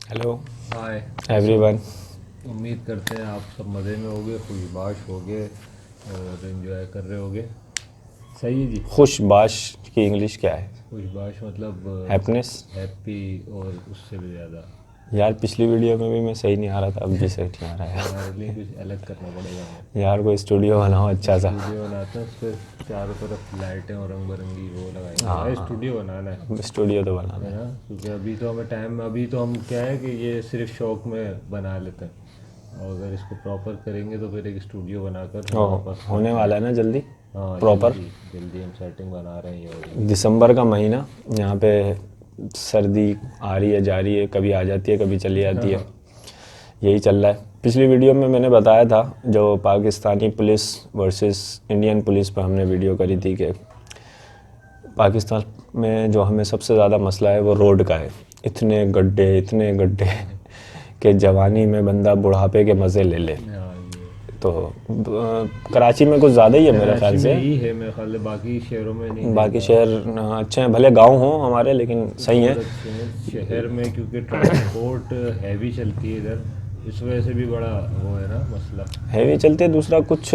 Hello hi. Everyone. उम्मीद करते हैं आप सब मज़े में होगे, खुशबाश होगे और एंजॉय कर रहे होगे। सही है जी। खुशबाश की इंग्लिश क्या है? खुशबाश मतलब हैप्पीनेस। हैप्पी और उससे भी ज़्यादा। यार पिछली वीडियो में भी मैं सही नहीं आ रहा था, अब भी सही नहीं आ रहा है। हमारे लिए कुछ अलग करना पड़ेगा हमें। यार कोई स्टूडियो बनाओ अच्छा सा। स्टूडियो बनाते हैं, उस पर चारों तरफ लाइटें और रंग बिरंगी वो लगाएंगे यार। हाँ, स्टूडियो बनाना अब स्टूडियो तो बनाना है है। ना, क्योंकि अभी तो हम क्या है कि ये सिर्फ शौक में बना लेते हैं, और अगर इसको प्रॉपर करेंगे तो फिर एक स्टूडियो बनाकर ओह, हमारे पास होने करते हैं। वाला है ना जल्दी हाँ, प्रॉपर। जल्दी जल्दी हम सेटिंग बना रहे हैं ये वाली। दिसंबर का महीना, यहाँ पे सर्दी आ रही है जा रही है, कभी आ जाती है कभी चली जाती है, यही चल रहा है। पिछली वीडियो में मैंने बताया था जो Pakistani police versus Indian police पर हमने वीडियो करी थी कि पाकिस्तान में जो हमें सबसे ज़्यादा मसला है वो रोड का है। इतने गड्ढे कि जवानी में बंदा बुढ़ापे के मज़े ले ले। हाँ ये तो कराची में कुछ ज़्यादा ही है मेरे ख्याल कराची में से। ही है मेरे ख्याल से, बाकी शहरों में नहीं बाकी देखा। शहर अच्छे हैं, भले गांव हों हमारे लेकिन सही हैं। रोड अच्छे हैं शहर में, क्योंकि ट्रांसपोर्ट हैवी चलती है इधर, इस वजह से भी बड़ा वो है ना मसला। हैवी चलते हैं, दूसरा कुछ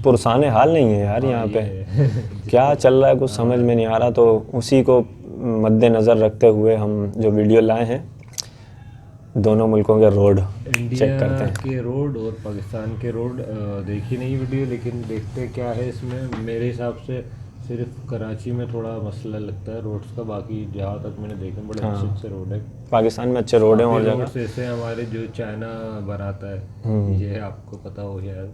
पुरसाने हाल नहीं है यार हाँ यहाँ ये पे। है क्या जिसको चल रहा है कुछ समझ में नहीं आ रहा, तो उसी को मद्देनज़र रखते हुए हम जो वीडियो लाए हैं, दोनों मुल्कों के रोड इंडिया चेक करते हैं। के रोड और पाकिस्तान के रोड देखी नहीं वीडियो, लेकिन देखते क्या है इसमें। मेरे हिसाब से सिर्फ कराची में थोड़ा मसला लगता है रोड्स का, बाकी जहाँ तक मैंने देखे बड़े अच्छे हाँ, अच्छे रोड है। पाकिस्तान में अच्छे रोड हैं काफ़ी और जगह। रोड्स ऐसे हैं हमारे जो चाइना बनाता है, ये आपको पता हो शायद,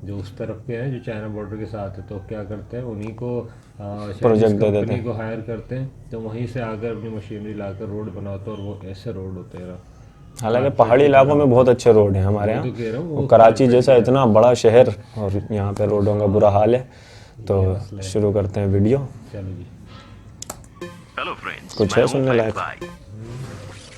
जो उस तरफ के हैं जो चाइना बॉर्डर के साथ है, तो क्या करते हैं उन्हीं को चाइनीज़ प्रोजेक्ट दे देते कंपनी हैं। को हायर करते हैं, तो वहीं से आकर अपनी मशीनरी लाकर रोड बनाते हैं, और वो ऐसे रोड होते हैं ना, हालांकि कारपेट पहाड़ी की तरह इलाकों में होते बहुत हैं। अच्छे रोड हैं हमारे वही यहाँ। तो कह रहा हूँ, और वो कराची कारपेट जैसा की इतना तरह। बड़ा शहर और यहाँ पे रोडों का बुरा हाल है। तो ये मसला है। शुरू करते हैं वीडियो। चलो जी। हेलो फ्रेंड्स, कुछ मैं है हूं सुनने फ्रैंक लायक? भाई।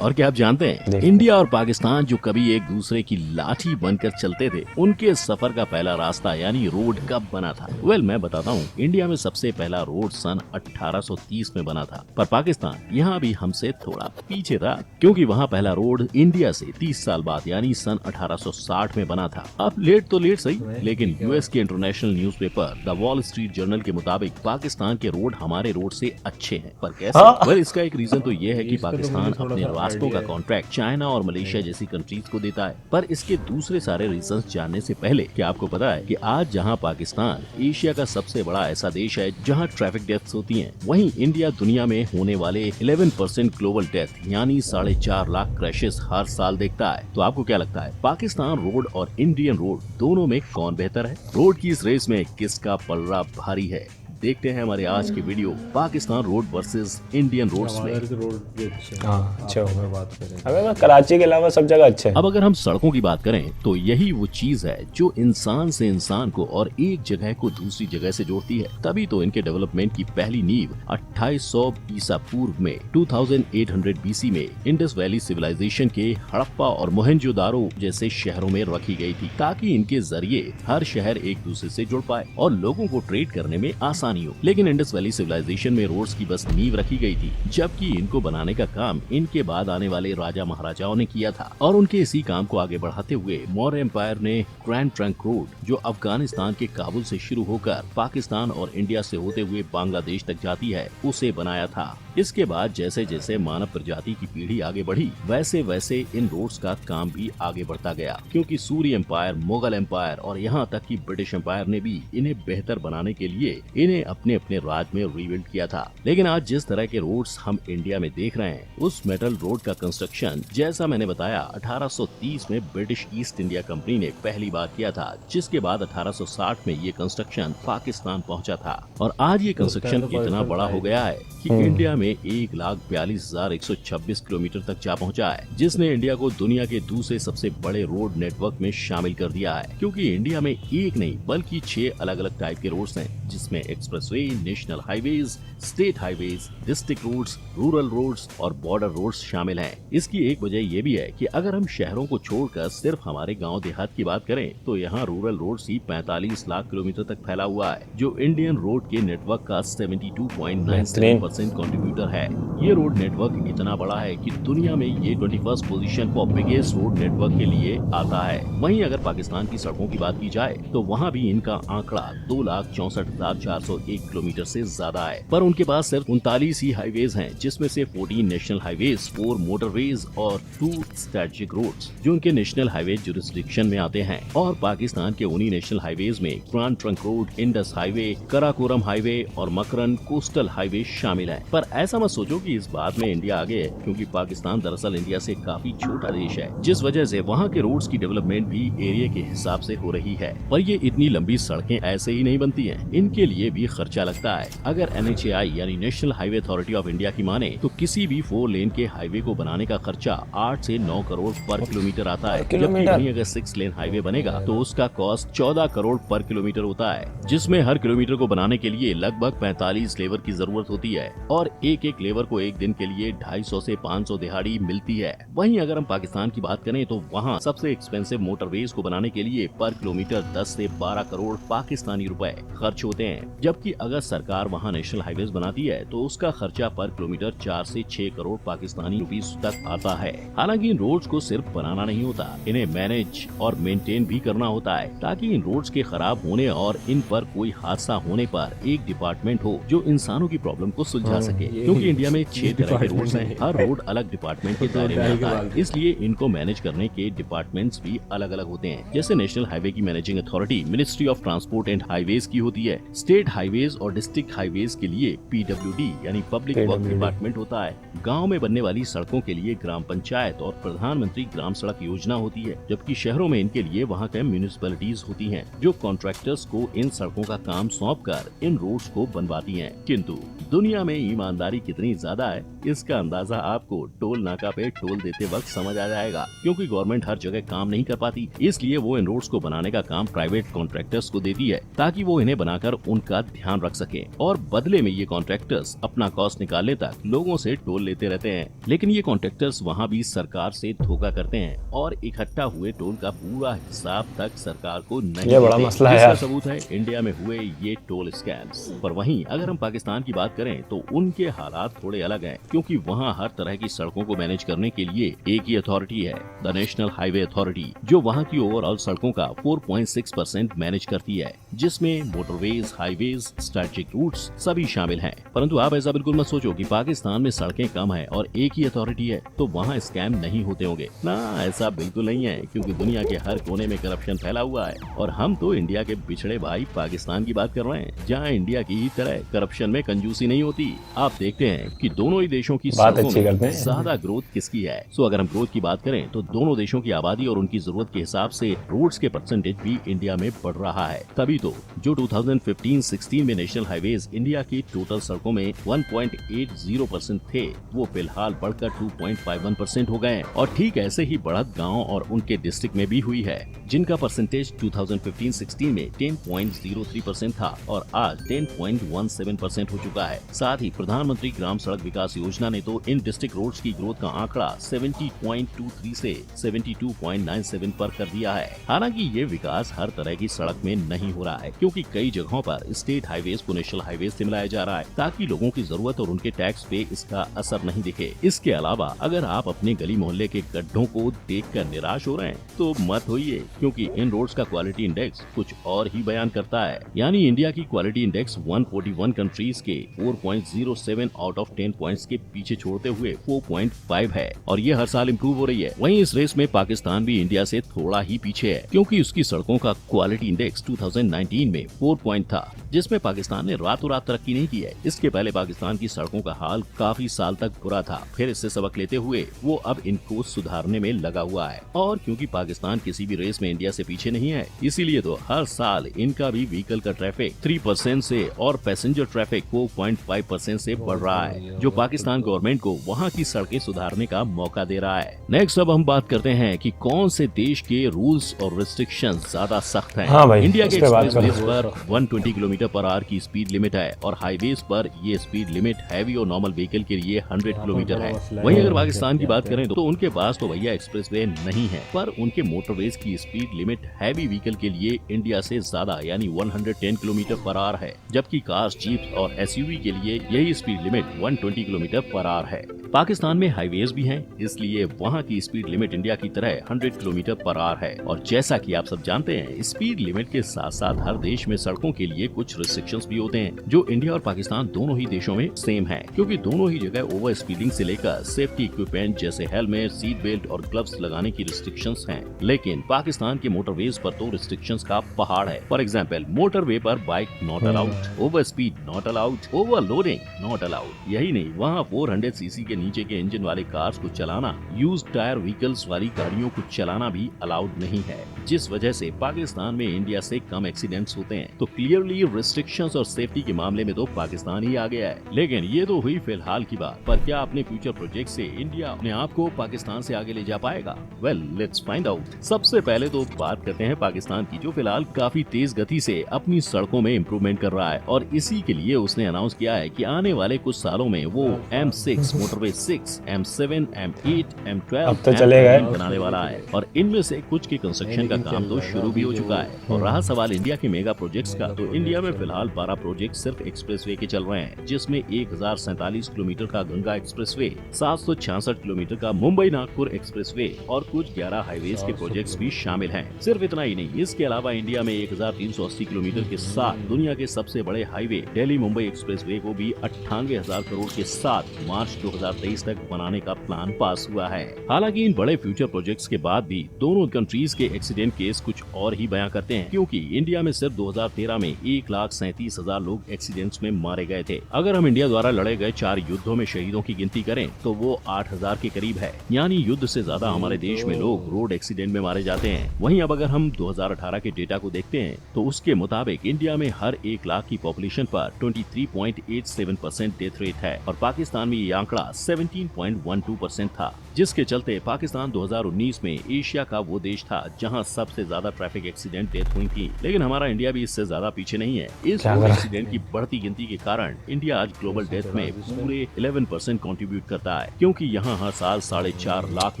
और क्या आप जानते हैं, देखते इंडिया और पाकिस्तान जो कभी एक दूसरे की लाठी बनकर चलते थे, उनके सफर का पहला रास्ता यानी रोड कब बना था? मैं बताता हूँ। इंडिया में सबसे पहला रोड सन 1830 में बना था, पर पाकिस्तान यहाँ भी हमसे थोड़ा पीछे था, क्योंकि वहाँ पहला रोड इंडिया से 30 साल बाद यानी सन 1860 में बना था। अब लेट तो लेट सही, लेकिन यूएस के international newspaper the wall street journal के मुताबिक पाकिस्तान के रोड हमारे रोड से अच्छे हैं। पर कैसे? इसका एक रीजन तो ये है कि इसका तो पाकिस्तान मुझे थोड़ा अपने सा रास्तों का आइडिया है। कॉन्ट्रैक्ट चाइना और मलेशिया जैसी कंट्रीज को देता है। पर इसके दूसरे सारे रीजंस जानने से पहले क्या आपको पता है कि आज जहां पाकिस्तान एशिया का सबसे बड़ा ऐसा देश है जहां ट्रैफिक डेथ्स होती हैं, वहीं इंडिया दुनिया में होने वाले 11% ग्लोबल डेथ यानी 4.5 लाख क्रैशेस हर साल देखता है। तो आपको क्या लगता है, पाकिस्तान रोड और इंडियन रोड दोनों में कौन बेहतर है? रोड की इस रेस में किसका पलड़ा भारी है? देखते हैं हमारे आज की video Pakistan road versus Indian roads में। हमारे के रोड भी अच्छे हैं। हाँ, अच्छे आप हो अगर गए। बात करें अबे मैं कराची के अलावा सब जगह अच्छे हैं। अब अगर हम सड़कों की बात करें तो यही वो चीज है जो इंसान से इंसान को और एक जगह को दूसरी जगह से जोड़ती है। तभी तो इनके डेवलपमेंट की पहली नींव 2800 ईसा पूर्व में 2800 बीसी में इंडस वैली सिविलाइजेशन के हड़प्पा और मोहनजोदारो जैसे शहरों में रखी गई थी, ताकि इनके जरिए हर शहर एक दूसरे से जुड़ पाए और लोगों को ट्रेड करने में आसानी हो। लेकिन इंडस वैली सिविलाइजेशन में रोड्स की बस नींव रखी गई थी, जबकि इनको बनाने का काम इनके बाद आने वाले राजा महाराजाओं ने किया था। और उनके इसी काम को आगे बढ़ाते हुए मौर्य एम्पायर ने ग्रैंड ट्रंक रोड, जो अफगानिस्तान के काबुल से शुरू होकर पाकिस्तान और इंडिया से होते हुए बांग्लादेश तक जाती है, उसे बनाया था। इसके बाद जैसे जैसे मानव प्रजाति की पीढ़ी आगे बढ़ी, वैसे वैसे इन रोड्स का काम भी आगे बढ़ता गया, क्योंकि सूर्य एम्पायर, मुगल एम्पायर और यहाँ तक कि ब्रिटिश एम्पायर ने भी इन्हें बेहतर बनाने के लिए इन्हें अपने अपने राज में रीबिल्ड किया था। लेकिन आज जिस तरह के रोड्स हम इंडिया में देख रहे हैं, उस मेटल रोड का कंस्ट्रक्शन जैसा मैंने बताया 1830 में ब्रिटिश ईस्ट इंडिया कंपनी ने पहली बार किया था, जिसके बाद 1860 में ये कंस्ट्रक्शन पाकिस्तान पहुंचा था। और आज ये कंस्ट्रक्शन इतना बड़ा हो गया है कि इंडिया में 1,42,126 किलोमीटर तक जा पहुंचा है, जिसने इंडिया को दुनिया के दूसरे सबसे बड़े रोड नेटवर्क में शामिल कर दिया है। क्योंकि इंडिया में एक नहीं बल्कि 6 अलग अलग टाइप के रोड्स हैं, जिसमें expressway, national highways, state highways, district roads, rural roads और बॉर्डर रोड्स शामिल हैं। इसकी एक वजह यह भी है कि अगर हम शहरों को छोड़कर सिर्फ हमारे गांव देहात की बात करें तो यहाँ रूरल रोड्स ही 45 लाख किलोमीटर तक फैला हुआ है, जो इंडियन रोड के नेटवर्क का 72.97% कंट्रीब्यूटर है। ये रोड नेटवर्क इतना बड़ा है कि दुनिया में ये 21st पोजीशन पर बिगेस्ट रोड नेटवर्क के लिए आता है। वहीं अगर पाकिस्तान की सड़कों की बात की जाए तो वहाँ भी इनका आंकड़ा 2,64,401 किलोमीटर से ज्यादा है, पर उनके पास सिर्फ 39 ही हाईवेज हैं, जिसमें से 14 नेशनल हाईवेज, 4 मोटरवेज और 2 स्ट्रेटेजिक रोड्स जो उनके नेशनल हाईवे जुरिस्डिक्शन में आते हैं। और पाकिस्तान के उन्हीं नेशनल हाईवेज में grand trunk road, Indus highway, Karakoram highway और मकरन कोस्टल हाईवे शामिल है। पर ऐसा मत सोचो कि इस बात में इंडिया आगे है, क्योंकि पाकिस्तान दरअसल इंडिया से काफी छोटा देश है, जिस वजह से वहाँ के रोड्स की डेवलपमेंट भी एरिया के हिसाब से हो रही है। पर ये इतनी लंबी सड़कें ऐसे ही नहीं बनती हैं, इनके लिए भी खर्चा लगता है। अगर NHAI यानी national highway authority of India की माने तो किसी भी 4 लेन के हाईवे को बनाने का खर्चा 8 से 9 करोड़ पर किलोमीटर आता है, जबकि वहीं अगर 6 लेन हाईवे बनेगा तो उसका कॉस्ट 14 करोड़ पर किलोमीटर होता है, जिसमें हर किलोमीटर को बनाने के लिए लगभग 45 लेबर की जरूरत होती है और एक लेबर को एक दिन के लिए 250 से 500 दिहाड़ी मिलती है। वहीं अगर हम पाकिस्तान की बात करें तो वहाँ सबसे एक्सपेंसिव मोटरवेज को बनाने के लिए पर किलोमीटर 10 से 12 करोड़ पाकिस्तानी रुपए खर्च होते हैं, जबकि अगर सरकार वहाँ नेशनल हाईवेज बनाती है तो उसका खर्चा पर किलोमीटर 4 से 6 करोड़ पाकिस्तानी रुपीस तक आता है। हालांकि इन रोड्स को सिर्फ बनाना नहीं होता, इन्हें मैनेज और मेंटेन भी करना होता है, ताकि इन रोड्स के खराब होने और इन पर कोई हादसा होने पर एक डिपार्टमेंट हो जो इंसानों की प्रॉब्लम को सुलझा सके, क्योंकि इंडिया में 6 तरह के रोड्स हैं, हर रोड अलग डिपार्टमेंट के दायरे में आता है, इसलिए इनको मैनेज करने के डिपार्टमेंट्स भी अलग अलग होते हैं। जैसे नेशनल हाईवे की managing authority ministry of transport and highways की होती है। स्टेट हाईवेज और डिस्ट्रिक्ट हाईवेज के लिए PWD यानी पब्लिक वर्क डिपार्टमेंट होता है। गाँव में बनने वाली सड़कों के लिए ग्राम पंचायत और प्रधानमंत्री ग्राम सड़क योजना होती है, जबकि शहरों में इनके लिए वहाँ के म्यूनिसिपैलिटीज होती हैं, जो कॉन्ट्रैक्टर्स को इन सड़कों का काम सौंप कर इन रोड्स को बनवाती हैं। किंतु दुनिया में ईमानदारी कितनी ज्यादा है इसका अंदाजा आपको टोल नाका पे टोल देते वक्त समझ आ जाएगा, क्योंकि गवर्नमेंट हर जगह काम नहीं कर पाती, इसलिए वो इन रोड्स को बनाने का काम प्राइवेट कॉन्ट्रैक्टर्स को देती है, ताकि वो इन्हें बनाकर उनका ध्यान रख सके और बदले में ये कॉन्ट्रैक्टर्स अपना कॉस्ट निकालने तक लोगों से टोल लेते रहते हैं। लेकिन ये कॉन्ट्रैक्टर्स वहाँ भी सरकार से धोखा करते हैं और इकट्ठा हुए टोल का पूरा हिसाब तक सरकार को नहीं ये बड़ा मसला है यार। सबूत है इंडिया में हुए ये टोल स्कैम्स। पर वहीं अगर हम पाकिस्तान की बात करें तो उनके हालात थोड़े अलग हैं, क्योंकि वहाँ हर तरह की सड़कों को मैनेज करने के लिए एक ही अथॉरिटी है, द नेशनल हाईवे अथॉरिटी, जो वहाँ की ओवरऑल सड़कों का 4.6% मैनेज करती है, जिसमें मोटरवेज, हाईवेज, स्ट्रेटेजिक रूट्स सभी शामिल हैं। परंतु आप ऐसा बिल्कुल मत सोचो कि पाकिस्तान में सड़कें कम है और एक ही अथॉरिटी है तो वहाँ स्कैम नहीं होते होंगे। ना, ऐसा बिल्कुल नहीं है, क्योंकि दुनिया के हर कोने में करप्शन फैला हुआ है और हम तो इंडिया के पिछड़े भाई पाकिस्तान की बात कर रहे हैं, जहाँ इंडिया की ही तरह करप्शन में कंजूसी नहीं होती। आप देखते हैं कि दोनों ही देशों की सड़कों में ज्यादा ग्रोथ किसकी है। सो अगर हम ग्रोथ की बात करें तो दोनों देशों की आबादी और उनकी जरूरत के हिसाब से रोड्स के परसेंटेज भी इंडिया में बढ़ रहा है। तभी तो जो 2015-16 में नेशनल हाईवेज इंडिया की टोटल सड़कों में 1.80% थे, वो फिलहाल बढ़कर 2.51% हो गए और ठीक ऐसे ही बढ़त गाँव और उनके डिस्ट्रिक्ट में भी हुई है, जिनका परसेंटेज 2015-16 में 10.03% था और आज 10.17% हो चुका है। साथ ही प्रधानमंत्री ग्राम सड़क विकास योजना ने तो इन डिस्ट्रिक्ट रोड्स की ग्रोथ का आंकड़ा 70.23 से 72.97 पर कर दिया है। हालांकि ये विकास हर तरह की सड़क में नहीं हो रहा है, क्योंकि कई जगहों पर स्टेट हाईवेज को नेशनल हाईवेज से मिलाया जा रहा है, ताकि लोगों की जरूरत और उनके टैक्स पे इसका असर नहीं दिखे। इसके अलावा अगर आप अपने गली मोहल्ले के गड्ढों को देखकर निराश हो रहे हैं तो मत होइए, क्योंकि इन रोड्स का क्वालिटी इंडेक्स कुछ और ही बयान करता है। यानी इंडिया की क्वालिटी इंडेक्स 141 कंट्रीज के 4.07 आउट ऑफ 10 पॉइंट्स के पीछे छोड़ते हुए 4.5 है और ये हर साल इम्प्रूव हो रही है। वहीं इस रेस में पाकिस्तान भी इंडिया से थोड़ा ही पीछे है, क्योंकि उसकी सड़कों का क्वालिटी इंडेक्स 2019 में 4 पॉइंट था, जिसमें पाकिस्तान ने रातों रात तरक्की नहीं की है। इसके पहले पाकिस्तान की सड़कों का हाल काफी साल तक बुरा था, फिर इससे सबक लेते हुए वो अब इनको सुधारने में लगा हुआ है। और क्योंकि पाकिस्तान किसी भी रेस में इंडिया से पीछे नहीं है, इसीलिए तो हर साल इनका भी व्हीकल का ट्रैफिक 3% से और पैसेंजर ट्रैफिक 4.5% से बढ़ रहा है, जो पाकिस्तान गवर्नमेंट को वहाँ की सड़कें सुधारने का मौका दे रहा है। नेक्स्ट अब हम बात करते हैं कि कौन से देश के रूल्स और रिस्ट्रिक्शंस ज्यादा सख्त हैं। हाँ भाई, इंडिया के एक्सप्रेसवेज पर 120 किलोमीटर पर पर आवर की स्पीड लिमिट है और हाईवेज पर ये स्पीड लिमिट हैवी और नॉर्मल व्हीकल के लिए 100 किलोमीटर है। वहीं अगर पाकिस्तान की बात करें तो उनके पास तो भैया एक्सप्रेसवे नहीं है, पर उनके मोटरवेज की स्पीड लिमिट हैवी व्हीकल के लिए इंडिया से ज्यादा यानी 110 किलोमीटर पर आवर है, जबकि कार्स, जीप्स और एसयूवी के लिए यही speed limit 120 kilometre per hour है। पाकिस्तान में हाईवेज भी हैं, इसलिए वहाँ की स्पीड लिमिट इंडिया की तरह 100 किलोमीटर पर आवर है। और जैसा कि आप सब जानते हैं, स्पीड लिमिट के साथ साथ हर देश में सड़कों के लिए कुछ रिस्ट्रिक्शंस भी होते हैं, जो इंडिया और पाकिस्तान दोनों ही देशों में सेम है, क्योंकि दोनों ही जगह ओवर स्पीडिंग से लेकर सेफ्टी इक्विपमेंट जैसे हेलमेट, सीट बेल्ट और ग्लव्स लगाने की रिस्ट्रिक्शंस हैं। लेकिन पाकिस्तान के मोटरवेज पर तो रिस्ट्रिक्शंस का पहाड़ है। फॉर एग्जाम्पल, मोटरवे पर bike not allowed, over speed not allowed, overloading not allowed. यही नहीं, वहाँ 400 सीसी के नीचे के इंजन वाले कार्स को चलाना, यूज टायर व्हीकल्स वाली गाड़ियों को चलाना भी अलाउड नहीं है, जिस वजह से पाकिस्तान में इंडिया से कम एक्सीडेंट्स होते हैं। तो क्लियरली रिस्ट्रिक्शंस और सेफ्टी के मामले में तो पाकिस्तान ही आ गया है। लेकिन ये तो हुई फिलहाल की बात, पर क्या अपने फ्यूचर प्रोजेक्ट से इंडिया अपने आप को पाकिस्तान से आगे ले जा पाएगा? Well, let's find out. सबसे पहले तो बात करते हैं पाकिस्तान की, जो फिलहाल काफी तेज गति से अपनी सड़कों में इम्प्रूवमेंट कर रहा है और इसी के लिए उसने अनाउंस किया है कि आने वाले कुछ सालों में वो M6, motorway 6, M7, M8, M12 अब तो चलेगा बनाने वाला है और इनमें से कुछ के कंस्ट्रक्शन का काम तो शुरू भी हो चुका है। और रहा सवाल इंडिया के मेगा प्रोजेक्ट्स का, तो इंडिया में फिलहाल 12 प्रोजेक्ट सिर्फ एक्सप्रेसवे के चल रहे हैं, जिसमें 1047 किलोमीटर का गंगा एक्सप्रेसवे, 766 किलोमीटर का मुंबई नागपुर एक्सप्रेसवे और कुछ 11 हाईवेज के प्रोजेक्ट्स भी शामिल हैं। सिर्फ इतना ही नहीं, इसके अलावा इंडिया में 1380 किलोमीटर के साथ दुनिया के सबसे बड़े हाईवे दिल्ली मुंबई एक्सप्रेसवे को भी 98,000 करोड़ के साथ मार्च 2023 तक बनाने का प्लान पास हुआ है। हालांकि इन बड़े फ्यूचर प्रोजेक्ट्स के बाद भी दोनों कंट्रीज के एक्सीडेंट केस कुछ और ही बयां करते हैं, क्योंकि इंडिया में सिर्फ 2013 में 1,37,000 लोग एक्सीडेंट्स में मारे गए थे। अगर हम इंडिया द्वारा लड़े गए 4 युद्धों में शहीदों की गिनती करें तो वो 8,000 के करीब है, यानी युद्ध से ज्यादा हमारे देश में लोग रोड एक्सीडेंट में मारे जाते हैं। वहीं अब अगर हम 2018 के डेटा को देखते हैं तो उसके मुताबिक इंडिया में हर 1 लाख की पॉपुलेशन पर 23.87% डेथ रेट है और पाकिस्तान में ये आंकड़ा 17.12% था, जिसके चलते पाकिस्तान 2019 में एशिया का वो देश था जहां सबसे ज्यादा ट्रैफिक एक्सीडेंट डेथ हुई थी। लेकिन हमारा इंडिया भी इससे ज्यादा पीछे नहीं है। इस रोड एक्सीडेंट की बढ़ती गिनती के कारण इंडिया आज ग्लोबल डेथ में पूरे 11% कंट्रीब्यूट करता है, क्योंकि यहाँ हर साल 4.5 लाख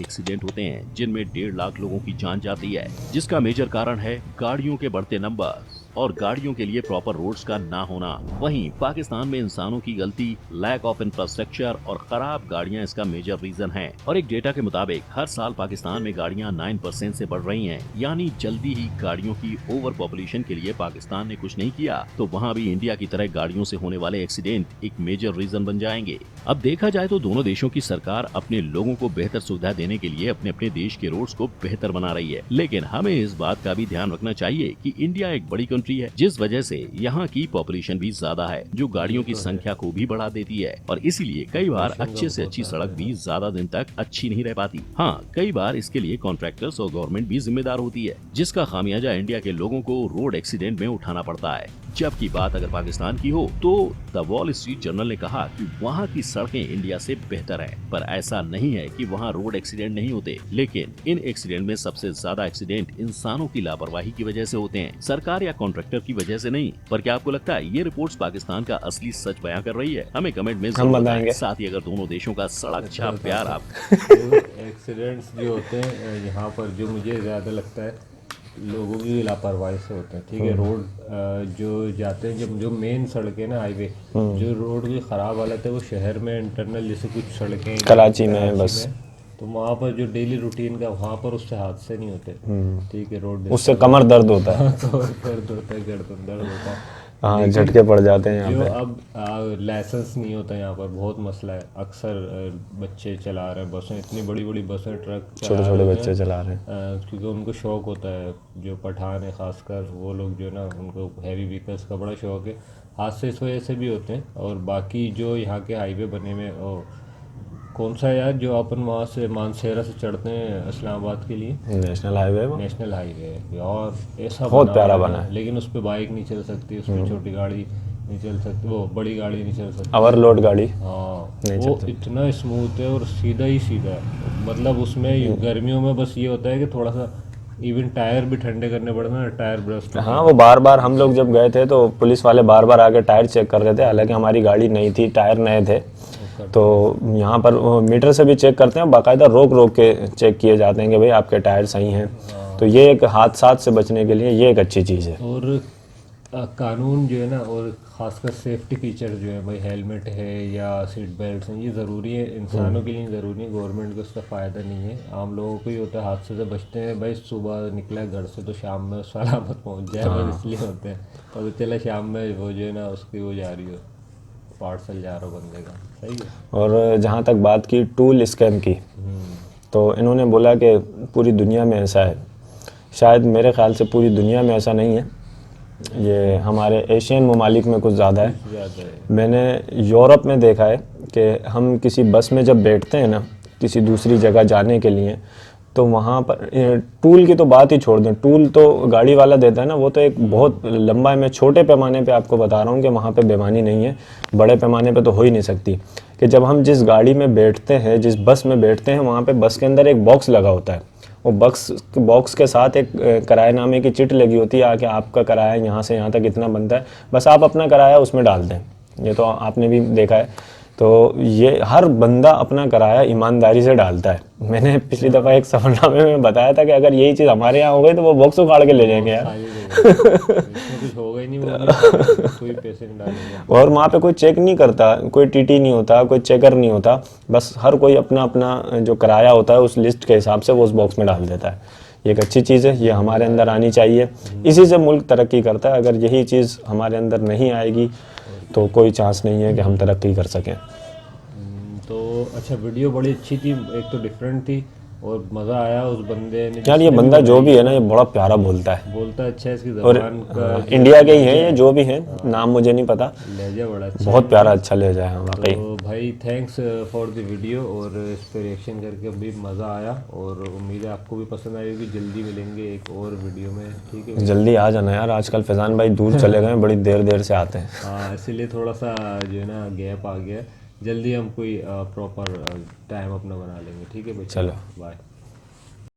एक्सीडेंट होते हैं, जिनमें 1.5 लाख लोगों की जान जाती है, जिसका मेजर कारण है गाड़ियों के बढ़ते नंबर और गाड़ियों के लिए प्रॉपर रोड्स का ना होना। वहीं पाकिस्तान में इंसानों की गलती, लैक ऑफ इंफ्रास्ट्रक्चर और खराब गाड़ियां इसका मेजर रीजन है। और एक डेटा के मुताबिक हर साल पाकिस्तान में गाड़ियां 9% से बढ़ रही हैं, यानी जल्दी ही गाड़ियों की ओवर पॉपुलेशन के लिए पाकिस्तान ने कुछ नहीं किया तो वहाँ भी इंडिया की तरह गाड़ियों से होने वाले एक्सीडेंट एक मेजर रीजन बन जाएंगे। अब देखा जाए तो दोनों देशों की सरकार अपने लोगों को बेहतर सुविधा देने के लिए अपने अपने देश के रोड्स को बेहतर बना रही है, लेकिन हमें इस बात का भी ध्यान रखना चाहिए कि इंडिया एक बड़ी कंट्री है, जिस वजह से यहाँ की पॉपुलेशन भी ज्यादा है, जो गाड़ियों की संख्या को भी बढ़ा देती है और इसीलिए कई बार अच्छे से अच्छी सड़क भी ज्यादा दिन तक अच्छी नहीं रह पाती। हाँ, कई बार इसके लिए कॉन्ट्रैक्टर्स और गवर्नमेंट भी जिम्मेदार होती है, जिसका खामियाजा इंडिया के लोगों को रोड एक्सीडेंट में उठाना पड़ता है। जबकि बात अगर पाकिस्तान की हो तो द वॉल स्ट्रीट जर्नल ने कहा कि वहाँ की सड़कें इंडिया से बेहतर है, पर ऐसा नहीं है कि वहाँ रोड एक्सीडेंट नहीं होते, लेकिन इन एक्सीडेंट में सबसे ज्यादा एक्सीडेंट इंसानों की लापरवाही की वजह से होते हैं, सरकार या कॉन्ट्रैक्टर की वजह से नहीं। पर क्या आपको लगता है ये रिपोर्ट्स पाकिस्तान का असली सच बयां कर रही है? हमें कमेंट में जरूर बताएं। साथ ही अगर दोनों देशों का सड़क छाप प्यार आप एक्सीडेंट्स जो होते हैं यहाँ पर, जो मुझे ज्यादा लगता है लोगों की लापरवाही से होते हैं। ठीक है, रोड जो जाते हैं, जो मेन सड़कें ना, हाईवे, जो रोड की खराब हालत है वो शहर में इंटरनल जैसे कुछ सड़कें कराची में बस, तो वहाँ पर जो डेली रूटीन का वहाँ पर उससे हादसे नहीं होते। ठीक है, रोड उससे कमर दर्द होता है, दर्द होता है, गर्दन दर्द होता है, हाँ, झटके पड़ जाते हैं यहाँ जो पे। अब लाइसेंस नहीं होता यहाँ पर, बहुत मसला है। अक्सर बच्चे चला रहे हैं बसें, इतनी बड़ी बड़ी बसें, ट्रक, छोटे छोटे बच्चे चला रहे हैं, क्योंकि उनको शौक होता है। जो पठान है खासकर, वो लोग जो ना, उनको हैवी व्हीकल्स का बड़ा शौक है। हादसे इस वजह से भी होते हैं। और बाकी जो यहाँ के हाईवे बने हुए, कौन सा यार जो अपन वहाँ से मानसेरा से चढ़ते हैं इस्लामाबाद के लिए, नेशनल हाईवे, वो नेशनल हाईवे है यार, ऐसा बहुत प्यारा बना है, लेकिन उस पर बाइक नहीं चल सकती, उस पर छोटी गाड़ी नहीं चल सकती, वो बड़ी गाड़ी नहीं चल सकती, ओवरलोड गाड़ी। हाँ, वो इतना स्मूथ है और सीधा ही सीधा है। मतलब उसमें गर्मियों में बस ये होता है कि थोड़ा सा इवन टायर भी ठंडे करने पड़ते ना, टायर ब्रश। हाँ, वो बार बार हम लोग जब गए थे तो पुलिस वाले बार बार आके टायर चेक कर रहे थे, हालांकि हमारी गाड़ी नई थी, टायर नए थे। तो यहाँ पर वो मीटर से भी चेक करते हैं, बाकायदा रोक रोक के चेक किए जाते हैं कि भाई आपके टायर सही हैं। तो ये एक हादसात से बचने के लिए ये एक अच्छी चीज़ है। और कानून जो है ना, और ख़ासकर सेफ्टी फीचर जो है भाई, हेलमेट है या सीट बेल्ट हैं, ये ज़रूरी है, इंसानों के लिए ज़रूरी है, गवर्नमेंट को उसका फ़ायदा नहीं है, आम लोगों को ही होता है। हादसे से बचते हैं भाई, सुबह निकला घर से तो शाम में सलामत पहुंच जाए, बस इसलिए होते हैं। पता चला शाम में वो जो है ना उसकी वो जा रही हो, पार्सल जा रहा हो बंदे का, सही है। और जहाँ तक बात की टूल स्कैम की, तो इन्होंने बोला कि पूरी दुनिया में ऐसा है। शायद मेरे ख्याल से पूरी दुनिया में ऐसा नहीं है, ये हमारे एशियन ममालिक में कुछ ज़्यादा है। ज़्यादा है। मैंने यूरोप में देखा है कि हम किसी बस में जब बैठते हैं ना किसी दूसरी जगह जाने के लिए, तो वहाँ पर टूल की तो बात ही छोड़ दें, टूल तो गाड़ी वाला देता है ना, वो तो एक बहुत लंबा है। मैं छोटे पैमाने पे आपको बता रहा हूँ कि वहाँ पे बेईमानी नहीं है, बड़े पैमाने पे तो हो ही नहीं सकती। कि जब हम जिस गाड़ी में बैठते हैं, जिस बस में बैठते हैं, वहाँ पे बस के अंदर एक बॉक्स लगा होता है। वो बॉक्स के साथ एक किराएनामे की चिट लगी होती है, आके आपका किराया यहाँ से यहाँ तक इतना बनता है, बस आप अपना किराया उसमें डाल दें। ये तो आपने भी देखा है। तो ये हर बंदा अपना किराया ईमानदारी से डालता है। मैंने पिछली दफ़ा एक सफरनामे में बताया था कि अगर यही चीज़ हमारे यहाँ हो गई तो वो बॉक्स उखाड़ के ले जाएंगे यार। इसमें कुछ होगा ही नहीं, वो कोई पैसे नहीं डालेंगे। और वहाँ पे कोई चेक नहीं करता, कोई टीटी नहीं होता, कोई चेकर नहीं होता, बस हर कोई अपना अपना जो किराया होता है उस लिस्ट के हिसाब से वो उस बॉक्स में डाल देता है। ये एक अच्छी चीज़ है, ये हमारे अंदर आनी चाहिए, इसी से मुल्क तरक्की करता है। अगर यही चीज़ हमारे अंदर नहीं आएगी तो कोई चांस नहीं है कि हम तरक्की कर सकें। तो अच्छा, वीडियो बड़ी अच्छी थी, एक तो डिफरेंट थी और मज़ा आया उस बंदे ने। यार ये बंदा जो भी है ना, ये बड़ा प्यारा बोलता है, बोलता अच्छा है, इसकी और ज़बान का इंडिया के ही हैं ये जो भी हैं, नाम मुझे नहीं पता, लहजा बड़ा अच्छा बहुत प्यारा अच्छा ले जाए वाकई। तो भाई थैंक्स फॉर द वीडियो, और इस पर रिएक्शन करके भी मज़ा आया, और उम्मीद है आपको भी पसंद आई होगी। जल्दी मिलेंगे एक और वीडियो में, ठीक है। जल्दी आ जाना यार, आजकल फैज़ान भाई दूर चले गए, बड़ी देर देर से आते हैं। हाँ, इसीलिए थोड़ा सा जो है ना गैप आ गया। जल्दी हम कोई प्रॉपर टाइम अपना बना लेंगे, ठीक है भाई। चलो। बाय।